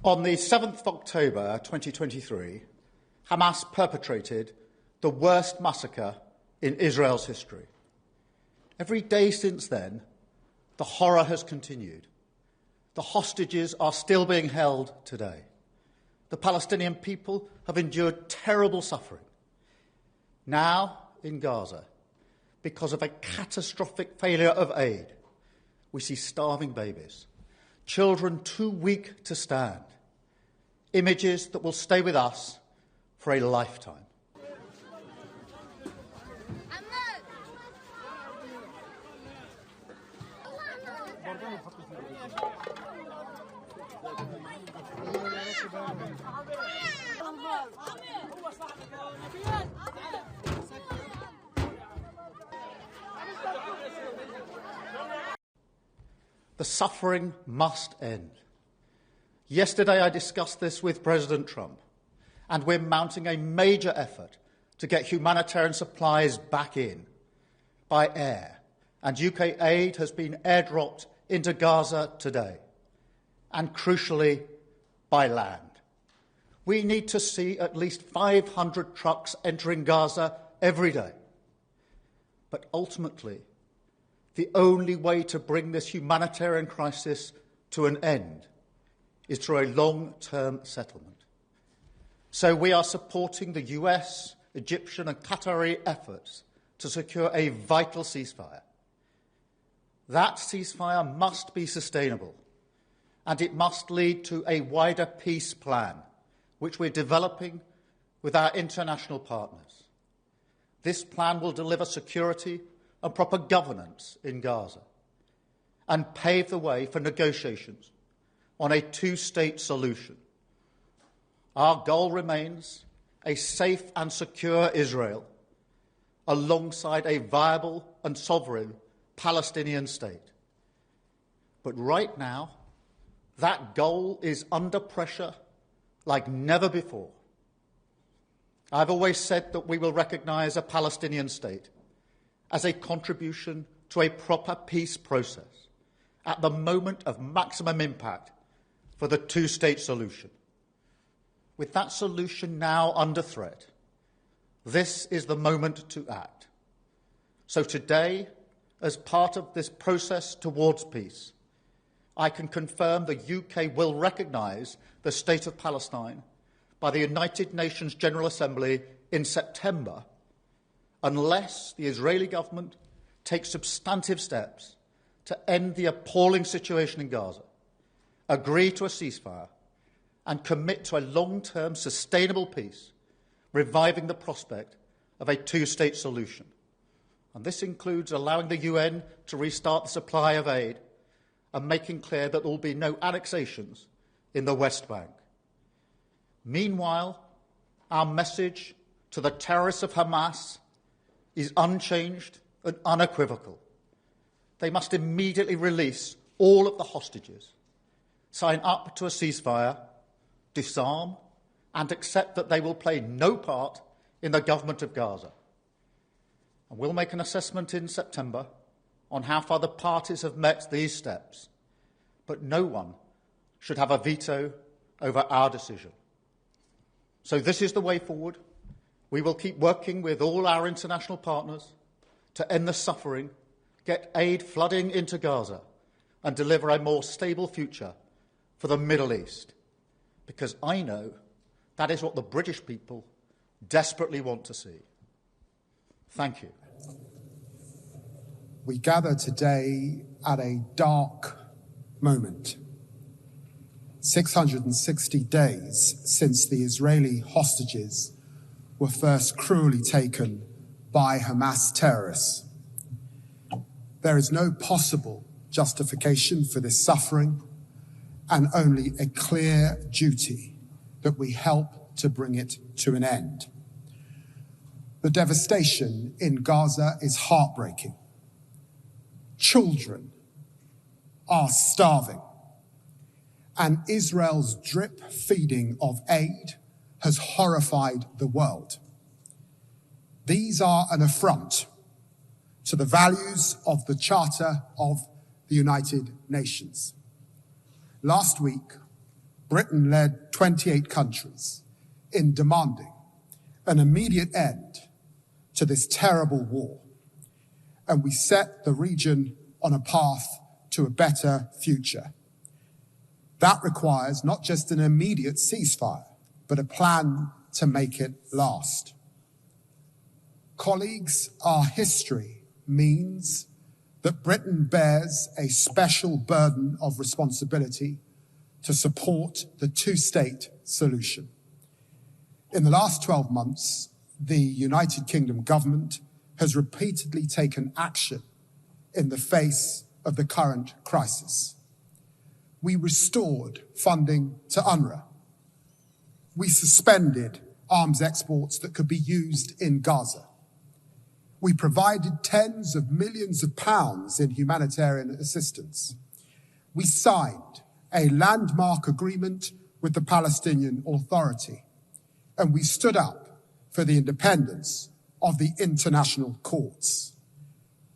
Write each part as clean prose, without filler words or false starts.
On the 7th of October 2023, Hamas perpetrated the worst massacre in Israel's history. Every day since then, the horror has continued. The hostages are still being held today. The Palestinian people have endured terrible suffering. Now, in Gaza, because of a catastrophic failure of aid, we see starving babies, children too weak to stand, images that will stay with us for a lifetime. The suffering must end. Yesterday I discussed this with President Trump, and we're mounting a major effort to get humanitarian supplies back in by air, and UK aid has been airdropped into Gaza today, and crucially, by land. We need to see at least 500 trucks entering Gaza every day. But ultimately, the only way to bring this humanitarian crisis to an end is through a long-term settlement. So we are supporting the US, Egyptian and Qatari efforts to secure a vital ceasefire. That ceasefire must be sustainable, and it must lead to a wider peace plan, which we're developing with our international partners. This plan will deliver security and proper governance in Gaza and pave the way for negotiations on a two-state solution. Our goal remains a safe and secure Israel alongside a viable and sovereign Palestinian state. But right now, that goal is under pressure like never before. I've always said that we will recognise a Palestinian state as a contribution to a proper peace process at the moment of maximum impact for the two-state solution. With that solution now under threat, this is the moment to act. So today, as part of this process towards peace, I can confirm the UK will recognise the State of Palestine by the United Nations General Assembly in September, unless the Israeli government takes substantive steps to end the appalling situation in Gaza, agree to a ceasefire, and commit to a long-term sustainable peace, reviving the prospect of a two-state solution. And this includes allowing the UN to restart the supply of aid and making clear that there will be no annexations in the West Bank. Meanwhile, our message to the terrorists of Hamas is unchanged and unequivocal. They must immediately release all of the hostages, sign up to a ceasefire, disarm, and accept that they will play no part in the government of Gaza. And we'll make an assessment in September on how far the parties have met these steps, but no one should have a veto over our decision. So this is the way forward. We will keep working with all our international partners to end the suffering, get aid flooding into Gaza, and deliver a more stable future for the Middle East. Because I know that is what the British people desperately want to see. Thank you. We gather today at a dark moment. 660 days since the Israeli hostages were first cruelly taken by Hamas terrorists. There is no possible justification for this suffering and only a clear duty that we help to bring it to an end. The devastation in Gaza is heartbreaking. Children are starving, and Israel's drip feeding of aid has horrified the world. These are an affront to the values of the Charter of the United Nations. Last week, Britain led 28 countries in demanding an immediate end to this terrible war, and we set the region on a path to a better future. That requires not just an immediate ceasefire, but a plan to make it last. Colleagues, our history means that Britain bears a special burden of responsibility to support the two-state solution. In the last 12 months, the United Kingdom government has repeatedly taken action in the face of the current crisis. We restored funding to UNRWA. We suspended arms exports that could be used in Gaza. We provided tens of millions of pounds in humanitarian assistance. We signed a landmark agreement with the Palestinian Authority, and we stood up for the independence of the international courts.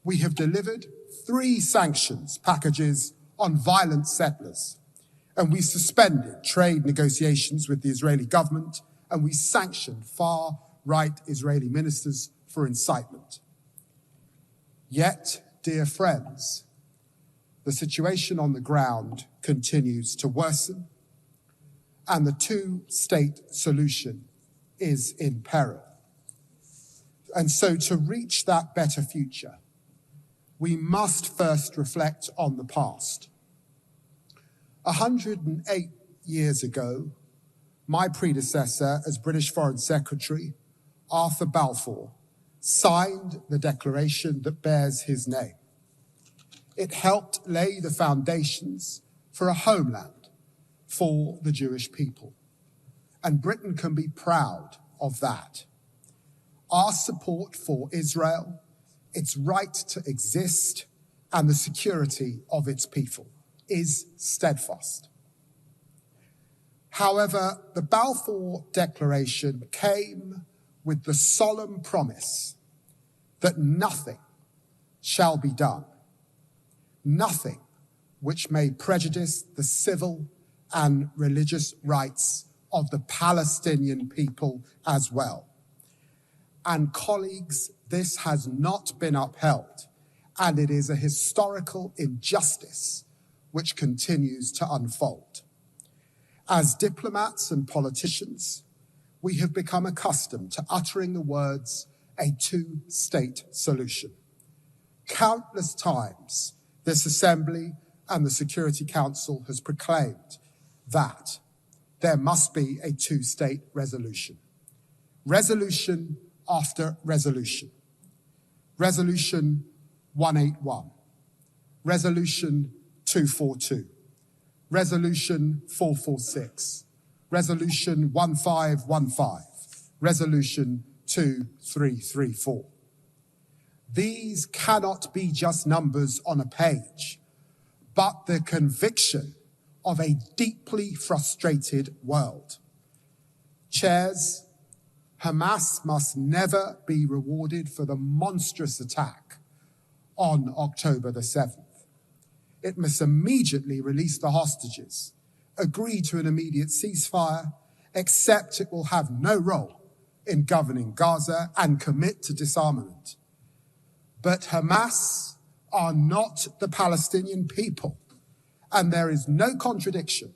We have delivered 3 sanctions packages on violent settlers, and we suspended trade negotiations with the Israeli government, and we sanctioned far-right Israeli ministers for incitement. Yet, dear friends, the situation on the ground continues to worsen, and the two-state solution is in peril. And so to reach that better future, we must first reflect on the past. 108 years ago, my predecessor as British Foreign Secretary, Arthur Balfour, signed the declaration that bears his name. It helped lay the foundations for a homeland for the Jewish people. And Britain can be proud of that. Our support for Israel, its right to exist, and the security of its people is steadfast. However, the Balfour Declaration came with the solemn promise that nothing shall be done, nothing which may prejudice the civil and religious rights of the Palestinian people as well. And colleagues, this has not been upheld, and it is a historical injustice which continues to unfold. As diplomats and politicians, we have become accustomed to uttering the words, a two-state solution. Countless times, this Assembly and the Security Council has proclaimed that there must be a two-state resolution. Resolution after resolution. Resolution 181. Resolution 242. Resolution 446. Resolution 1515. Resolution 2334. These cannot be just numbers on a page, but the conviction of a deeply frustrated world. Chairs, Hamas must never be rewarded for the monstrous attack on October the 7th. It must immediately release the hostages, agree to an immediate ceasefire, accept it will have no role in governing Gaza, and commit to disarmament. But Hamas are not the Palestinian people, and there is no contradiction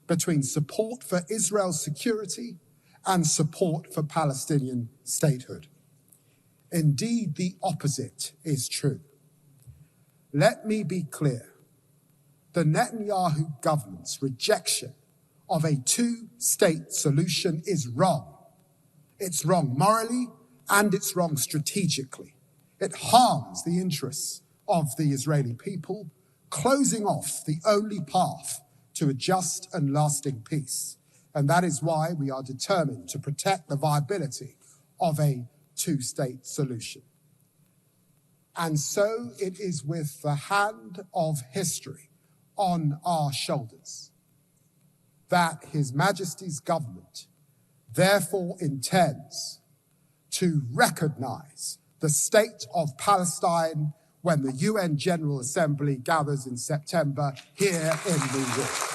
between support for Israel's security and support for Palestinian statehood. Indeed, the opposite is true. Let me be clear. The Netanyahu government's rejection of a two-state solution is wrong. It's wrong morally and it's wrong strategically. It harms the interests of the Israeli people, closing off the only path to a just and lasting peace. And that is why we are determined to protect the viability of a two-state solution. And so it is with the hand of history on our shoulders that His Majesty's government therefore intends to recognize the state of Palestine when the UN General Assembly gathers in September here in New York.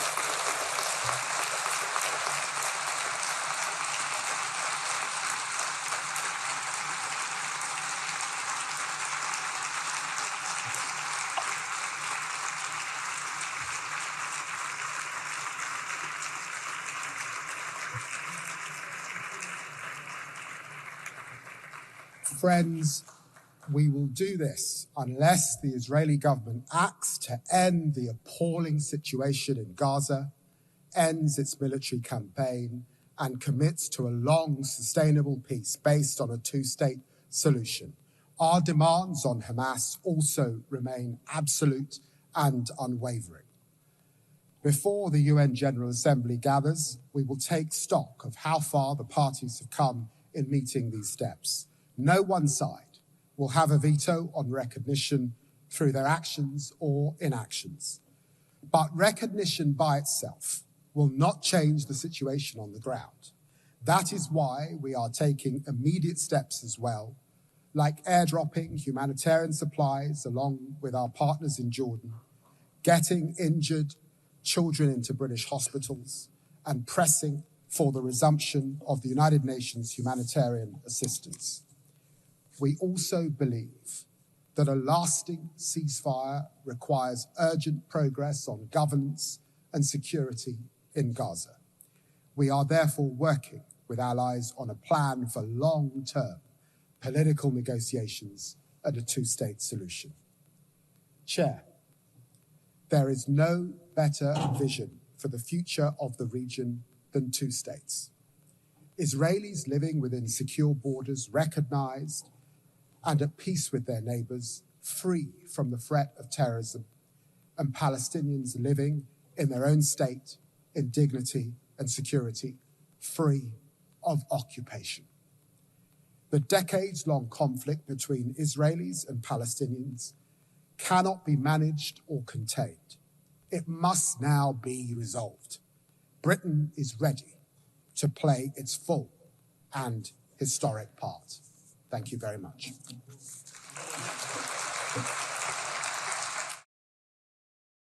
friends, we will do this unless the Israeli government acts to end the appalling situation in Gaza, ends its military campaign, and commits to a long, sustainable peace based on a two-state solution. Our demands on Hamas also remain absolute and unwavering. Before the UN General Assembly gathers, we will take stock of how far the parties have come in meeting these steps. No one side will have a veto on recognition through their actions or inactions. But recognition by itself will not change the situation on the ground. That is why we are taking immediate steps as well, like airdropping humanitarian supplies along with our partners in Jordan, getting injured children into British hospitals, and pressing for the resumption of the United Nations humanitarian assistance. We also believe that a lasting ceasefire requires urgent progress on governance and security in Gaza. We are therefore working with allies on a plan for long-term political negotiations and a two-state solution. Chair, there is no better vision for the future of the region than two states. Israelis living within secure borders, recognized and at peace with their neighbors, free from the threat of terrorism, and Palestinians living in their own state in dignity and security, free of occupation. The decades-long conflict between Israelis and Palestinians cannot be managed or contained. It must now be resolved. Britain is ready to play its full and historic part. Thank you very much.